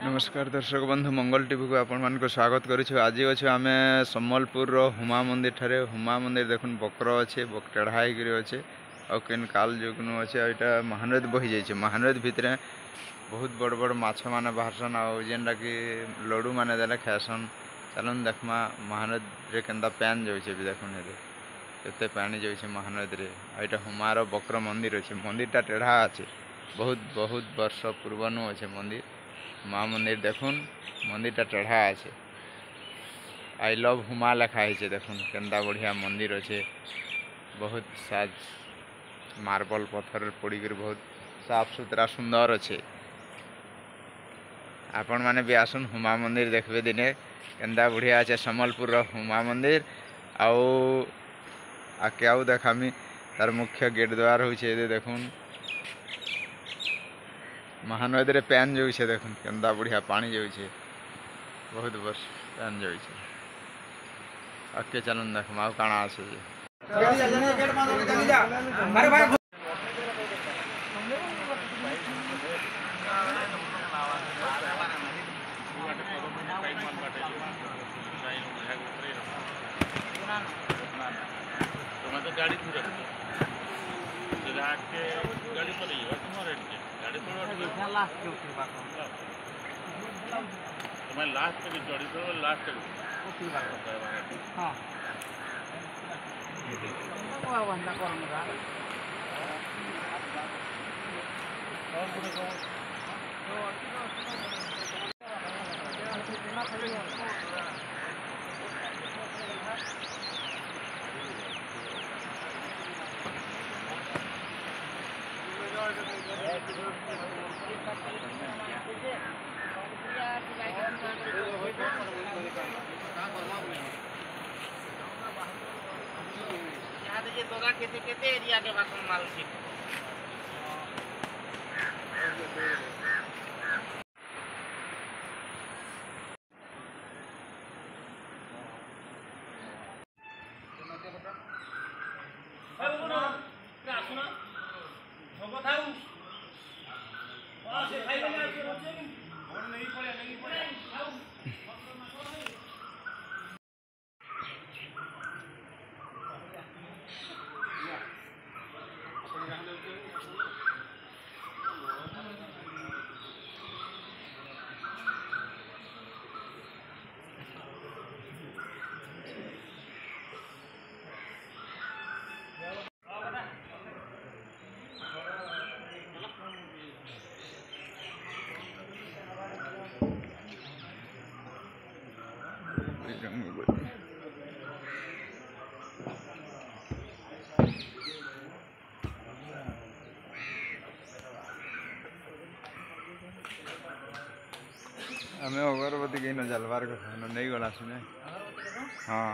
नमस्कार दर्शक बंधु मंगल टीवी को आपण मान स्वागत करूँ। आज अच्छे आम सम्बलपुर हुमा मंदिर ठारे हुमा मंदिर देखुन बकर अच्छे टेढ़ा होकर अच्छे आन काल जुगन अच्छे यहाँ महानदी बही जाइए। महानदी भितर बहुत बड़ बड़ माछ मैंने बाहरसन आनटा कि लडू मैंने देने खाएसन। चलन देखमा महानदी केन्ता पैन जाऊे भी देखुन ये पानी जाऊे महानदी। यहाँ हुमार बकर मंदिर अच्छे मंदिरटा टेढ़ा अच्छे बहुत बहुत वर्ष पूर्वनु अच्छे मंदिर माँ मंदिर देखुन मंदिरटा टेढ़ा अच्छे आई लव हुमा लिखाई है। देखुन केन्ता बढ़िया मंदिर अच्छे बहुत साज मार्बल पत्थर पड़कर बहुत साफ सुथरा सुंदर अच्छे। आपण मैंने भी आसन हुमा मंदिर देखबे दिने केन्ता बढ़िया अच्छे सम्बलपुर हुमा मंदिर आके आउ देखामी तार मुख्य गेट द्वार होचे देखुन महानदी रे पैन जाऊे। देखुन केन्ता बढ़िया पानी जाऊे बहुत वर्ष पैन जाऊे। आके चलन देख आउ काଣା আছে गाड़ी गाड़ी तुम्हें लास्ट भी जोड़ी दो लास्ट केते एरिया के बात माल हमें अगरबत्ती कहीं न जलवार नहीं गला सुने। हाँ